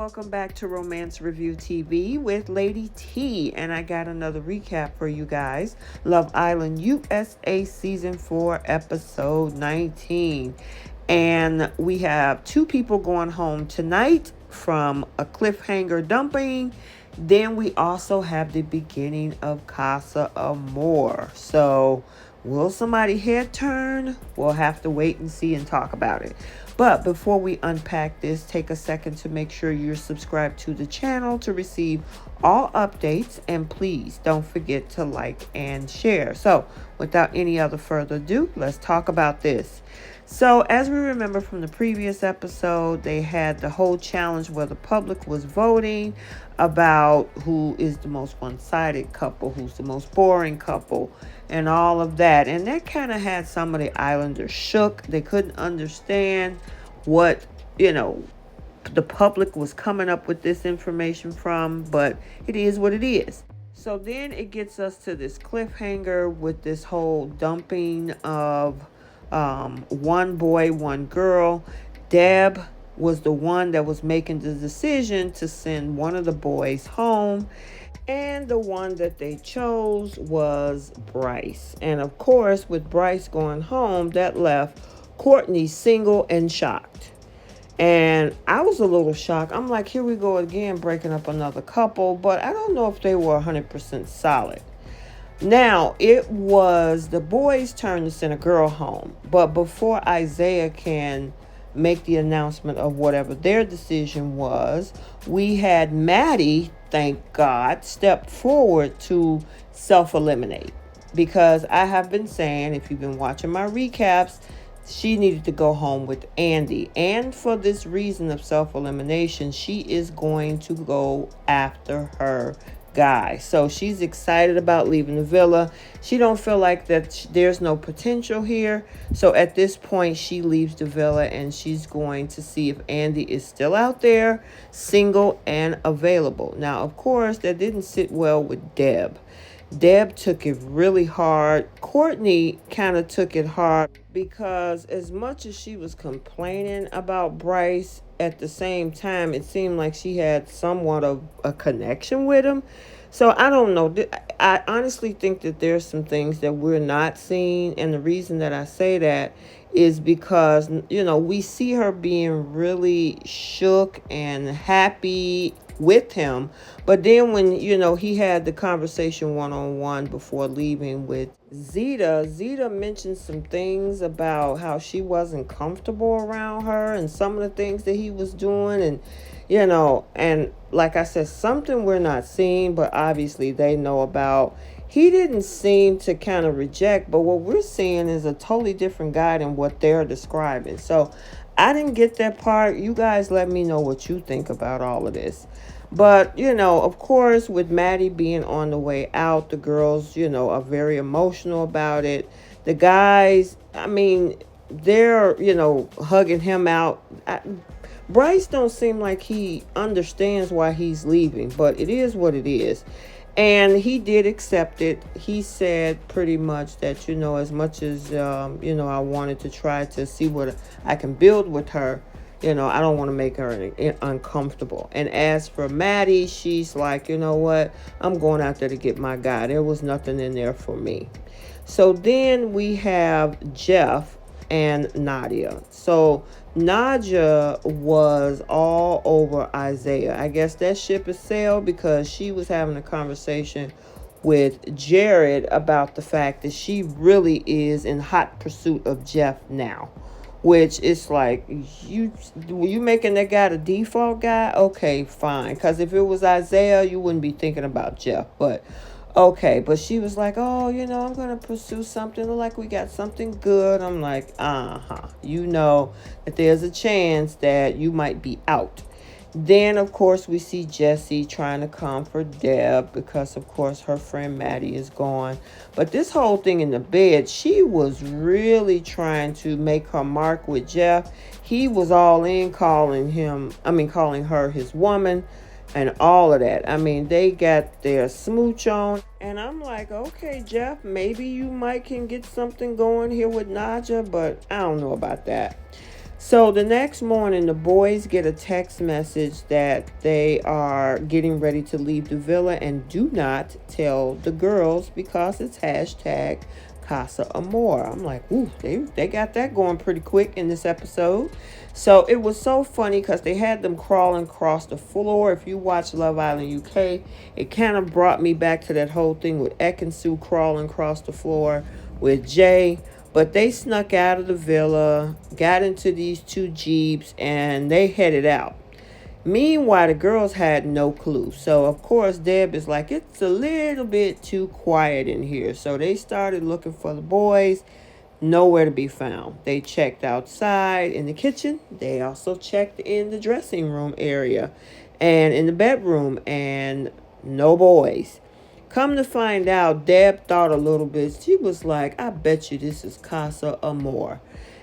welcome back to Romance Review TV with Lady T. And I got another recap for you guys. Love Island USA Season 4, Episode 19. And we have two people going home tonight from a cliffhanger dumping. Then we also have the beginning of Casa Amor. So, will somebody head turn? We'll have to wait and see and talk about it. But before we unpack this, take a second to make sure you're subscribed to the channel to receive all updates. And please don't forget to like and share. So without any other further ado, let's talk about this. So as we remember from the previous episode, they had the whole challenge where the public was voting about who is the most one-sided couple, who's the most boring couple, and all of that. And that kind of had some of the islanders shook. They couldn't understand what, the public was coming up with this information from, but it is what it is. So then it gets us to this cliffhanger with this whole dumping of one boy, one girl. Deb was the one that was making the decision to send one of the boys home. And the one that they chose was Bryce. And of course, with Bryce going home, that left Courtney single and shocked. And I was a little shocked. I'm like, here we go again, breaking up another couple. But I don't know if they were 100% solid. Now, it was the boys' turn to send a girl home. But before Isaiah can make the announcement of whatever their decision was, we had Maddie, thank God, step forward to self-eliminate. Because I have been saying, if you've been watching my recaps, she needed to go home with Andy. And for this reason of self-elimination, she is going to go after her guy. So she's excited about leaving the villa. She don't feel like that there's no potential here. So at this point, she leaves the villa and she's going to see if Andy is still out there, single and available. Now, of course, that didn't sit well with Deb. Deb took it really hard. Courtney kind of took it hard because as much as she was complaining about Bryce, at the same time, it seemed like she had somewhat of a connection with him. So I don't know. I honestly think that there's some things that we're not seeing. And the reason that I say that is because, we see her being really shook and happy with him. But then when, he had the conversation one-on-one before leaving with Zeta mentioned some things about how she wasn't comfortable around her and some of the things that he was doing. And, and like I said, something we're not seeing, but obviously they know about. He didn't seem to kind of reject, but what we're seeing is a totally different guy than what they're describing. So I didn't get that part. You guys let me know what you think about all of this. But, of course, with Maddie being on the way out, the girls, are very emotional about it. The guys, they're, hugging him out. Bryce don't seem like he understands why he's leaving, but it is what it is. And he did accept it. He said pretty much that, as much as, I wanted to try to see what I can build with her, I don't want to make her uncomfortable. And as for Maddie, she's like, you know what? I'm going out there to get my guy. There was nothing in there for me. So then we have Jeff and Nadia. So Nadia was all over Isaiah. I guess that ship is sailed because she was having a conversation with Jared about the fact that she really is in hot pursuit of Jeff now. Which is like, you making that guy the default guy? Okay, fine. Because if it was Isaiah, you wouldn't be thinking about Jeff. But, okay. But she was like, oh, I'm going to pursue something. Look like we got something good. I'm like, You know that there's a chance that you might be out. Then, of course, we see Jessie trying to comfort Deb because, of course, her friend Maddie is gone. But this whole thing in the bed, she was really trying to make her mark with Jeff. He was all in calling her his woman and all of that. They got their smooch on. And I'm like, okay, Jeff, maybe you can get something going here with Naja, but I don't know about that. So the next morning, the boys get a text message that they are getting ready to leave the villa and do not tell the girls because it's hashtag Casa Amor. I'm like, ooh, they got that going pretty quick in this episode. So it was so funny because they had them crawling across the floor. If you watch Love Island UK, it kind of brought me back to that whole thing with Ekin-Su crawling across the floor with Jay. But they snuck out of the villa, got into these two Jeeps, and they headed out. Meanwhile, the girls had no clue. So, of course, Deb is like, it's a little bit too quiet in here. So they started looking for the boys. Nowhere to be found. They checked outside in the kitchen. They also checked in the dressing room area and in the bedroom, and no boys. Come to find out, Deb thought a little bit. She was like, I bet you this is Casa Amor.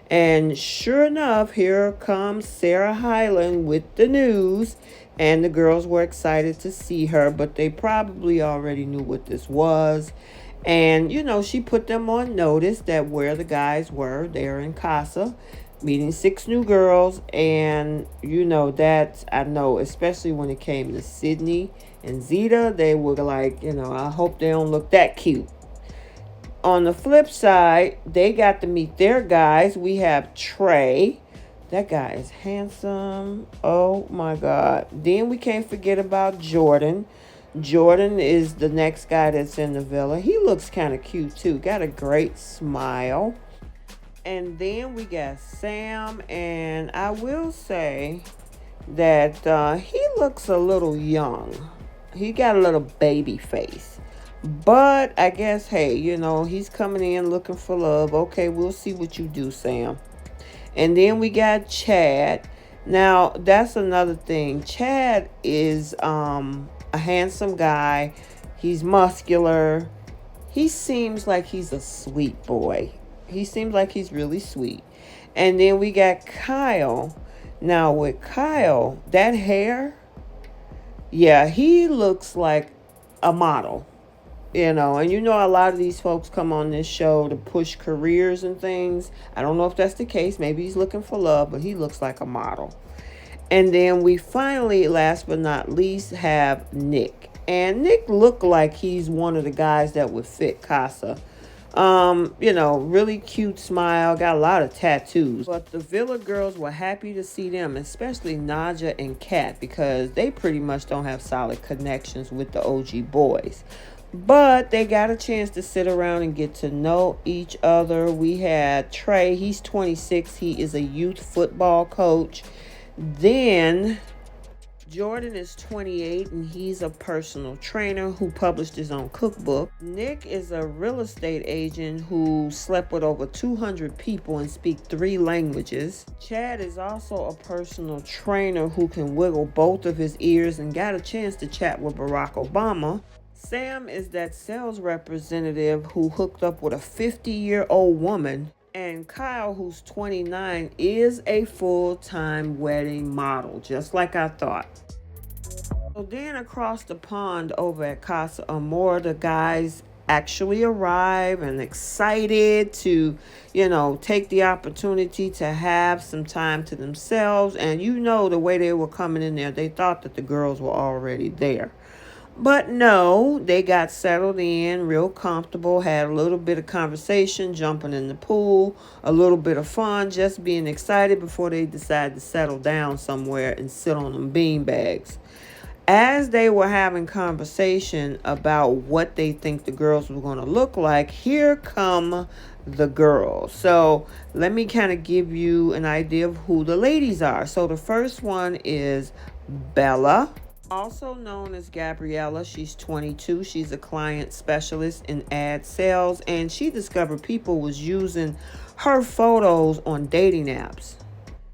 And sure enough, here comes Sarah Hyland with the news. And the girls were excited to see her, but they probably already knew what this was. And, she put them on notice that where the guys were, they're in Casa, meeting 6 new girls. And, that I know, especially when it came to Sydney and Zeta, they were like, I hope they don't look that cute. On the flip side, they got to meet their guys. We have Trey. That guy is handsome. Oh my God. Then we can't forget about Jordan. Jordan is the next guy that's in the villa. He looks kind of cute too. Got a great smile. And then we got Sam. And I will say that he looks a little young. He got a little baby face. But I guess, hey, he's coming in looking for love. Okay, we'll see what you do, Sam. And then we got Chad. Now, that's another thing. Chad is a handsome guy. He's muscular. He seems like he's a sweet boy. He seems like he's really sweet. And then we got Kyle. Now, with Kyle, that hair, yeah, he looks like a model. And a lot of these folks come on this show to push careers and things. I don't know if that's the case. Maybe he's looking for love, but he looks like a model. And then we finally, last but not least, have Nick. And Nick looked like he's one of the guys that would fit Casa. Really cute smile, got a lot of tattoos. But the Villa girls were happy to see them, especially Naja and Kat, because they pretty much don't have solid connections with the OG boys. But they got a chance to sit around and get to know each other. We had Trey, he's 26, he is a youth football coach. Then Jordan is 28 and he's a personal trainer who published his own cookbook. Nick is a real estate agent who slept with over 200 people and speaks 3 languages. Chad is also a personal trainer who can wiggle both of his ears and got a chance to chat with Barack Obama. Sam is that sales representative who hooked up with a 50-year-old woman. And Kyle, who's 29, is a full-time wedding model, just like I thought. So then across the pond over at Casa Amor, the guys actually arrive and excited to, take the opportunity to have some time to themselves. And the way they were coming in there, they thought that the girls were already there. But no, they got settled in, real comfortable, had a little bit of conversation, jumping in the pool, a little bit of fun, just being excited before they decided to settle down somewhere and sit on them bean bags. As they were having conversation about what they think the girls were going to look like, here come the girls. So let me kind of give you an idea of who the ladies are. So the first one is Bella, also known as Gabriella. She's 22. She's a client specialist in ad sales, and she discovered people was using her photos on dating apps.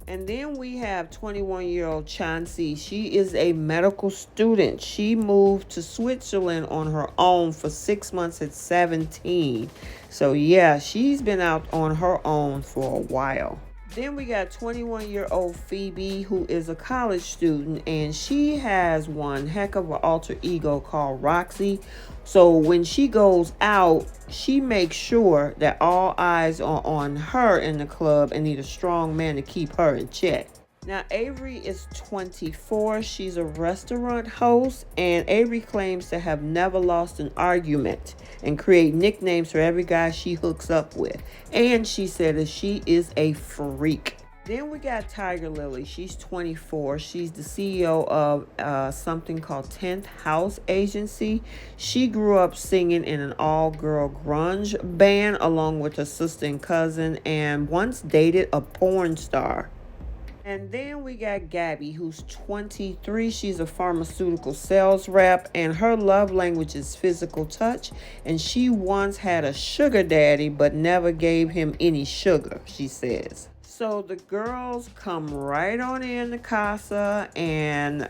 And then we have 21-year-old Chauncey. She is a medical student. She moved to Switzerland on her own for 6 months at 17. So yeah, she's been out on her own for a while. Then we got 21-year-old Phoebe, who is a college student, and she has one heck of an alter ego called Roxy. So when she goes out, she makes sure that all eyes are on her in the club and need a strong man to keep her in check. Now, Avery is 24. She's a restaurant host, and Avery claims to have never lost an argument and create nicknames for every guy she hooks up with. And she said that she is a freak. Then we got Tiger Lily. She's 24. She's the CEO of something called 10th House Agency. She grew up singing in an all-girl grunge band along with her sister and cousin, and once dated a porn star. And then we got Gabby, who's 23. She's a pharmaceutical sales rep, and her love language is physical touch. And she once had a sugar daddy, but never gave him any sugar, she says. So the girls come right on in to Casa, and,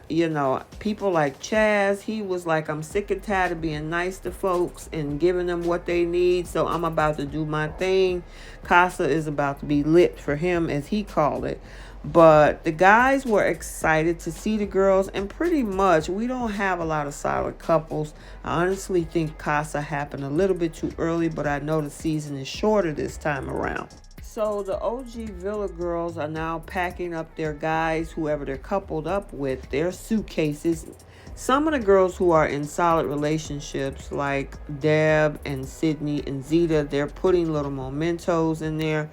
people like Chaz, he was like, I'm sick and tired of being nice to folks and giving them what they need, so I'm about to do my thing. Casa is about to be lit for him, as he called it. But the guys were excited to see the girls, and pretty much we don't have a lot of solid couples. I honestly think Casa happened a little bit too early, but I know the season is shorter this time around. So the OG Villa girls are now packing up their guys, whoever they're coupled up with, their suitcases. Some of the girls who are in solid relationships, like Deb and Sydney and Zeta, they're putting little mementos in there.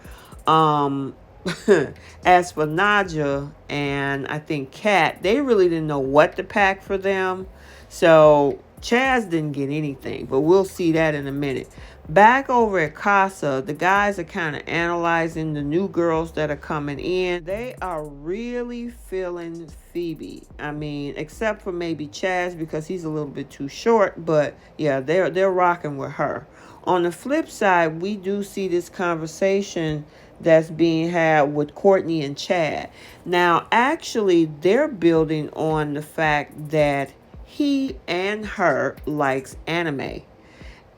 As for Naja and I think Kat, they really didn't know what to pack for them. So Chaz didn't get anything, but we'll see that in a minute. Back over at Casa, the guys are kind of analyzing the new girls that are coming in. They are really feeling Phoebe. I mean, except for maybe Chaz because he's a little bit too short, but yeah, they're rocking with her. On the flip side, we do see this conversation that's being had with Courtney and Chad. Now, actually, they're building on the fact that he and her likes anime.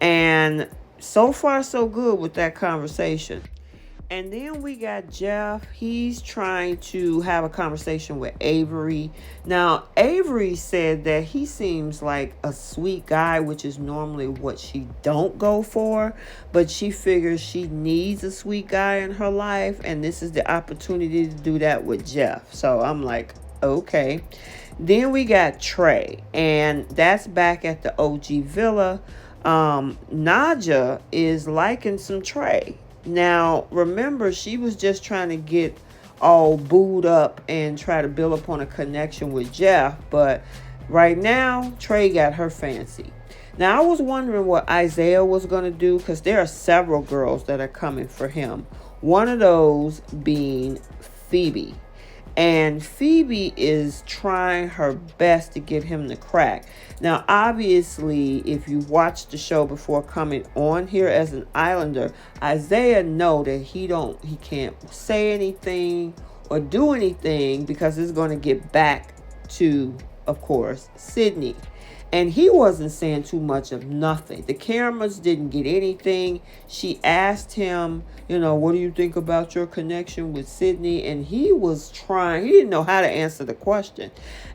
And so far, so good with that conversation. And then we got Jeff. He's trying to have a conversation with Avery. Now, Avery said that he seems like a sweet guy, which is normally what she don't go for. But she figures she needs a sweet guy in her life. And this is the opportunity to do that with Jeff. So I'm like, okay. Then we got Trey. And that's back at the OG Villa. Naja is liking some Trey. Now, remember, she was just trying to get all booed up and try to build upon a connection with Jeff. But right now, Trey got her fancy. Now, I was wondering what Isaiah was going to do because there are several girls that are coming for him. One of those being Phoebe. And Phoebe is trying her best to get him to crack. Now, obviously, if you watched the show before coming on here as an Islander, Isaiah know that he can't say anything or do anything because it's going to get back to, of course, Sydney. And he wasn't saying too much of nothing. The cameras didn't get anything. She asked him, what do you think about your connection with Sydney? And he didn't know how to answer the question.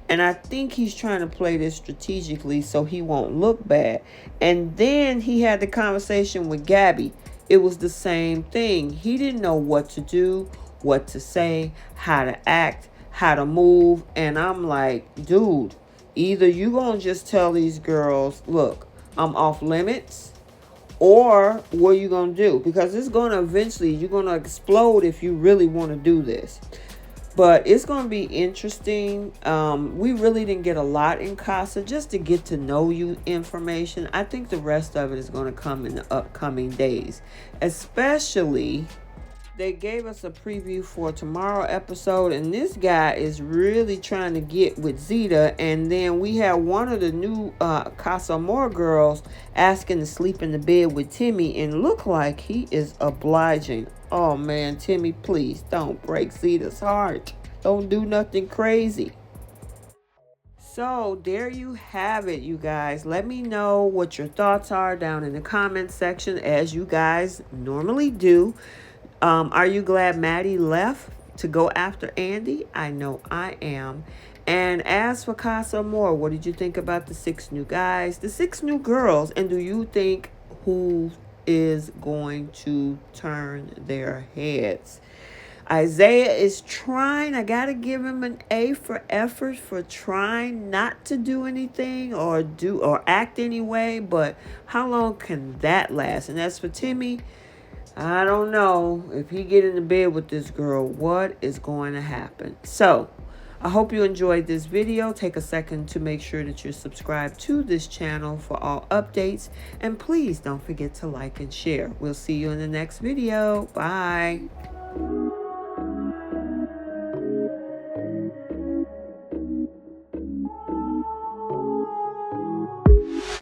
And I think he's trying to play this strategically so he won't look bad. And then he had the conversation with Gabby. It was the same thing. He didn't know what to do, what to say, how to act, how to move. And I'm like, dude, either you gonna just tell these girls, look, I'm off limits, or what are you gonna do? Because it's gonna eventually, you're gonna explode if you really want to do this. But it's gonna be interesting. We really didn't get a lot in Casa, just to get to know you information. I think the rest of it is gonna come in the upcoming days. Especially, they gave us a preview for tomorrow episode, and this guy is really trying to get with Zeta. And then we have one of the new Casa Amor girls asking to sleep in the bed with Timmy, and look like he is obliging. Oh man, Timmy, please don't break Zeta's heart. Don't do nothing crazy. So there you have it, you guys. Let me know what your thoughts are down in the comment section, as you guys normally do. Are you glad Maddie left to go after Andy? I know I am. And as for Casa Amor, what did you think about the 6 new guys, the 6 new girls, and do you think who is going to turn their heads? Isaiah is trying. I got to give him an A for effort for trying not to do anything or act anyway, but how long can that last? And as for Timmy, I don't know if he get into bed with this girl, what is going to happen? So, I hope you enjoyed this video. Take a second to make sure that you're subscribed to this channel for all updates. And please don't forget to like and share. We'll see you in the next video. Bye.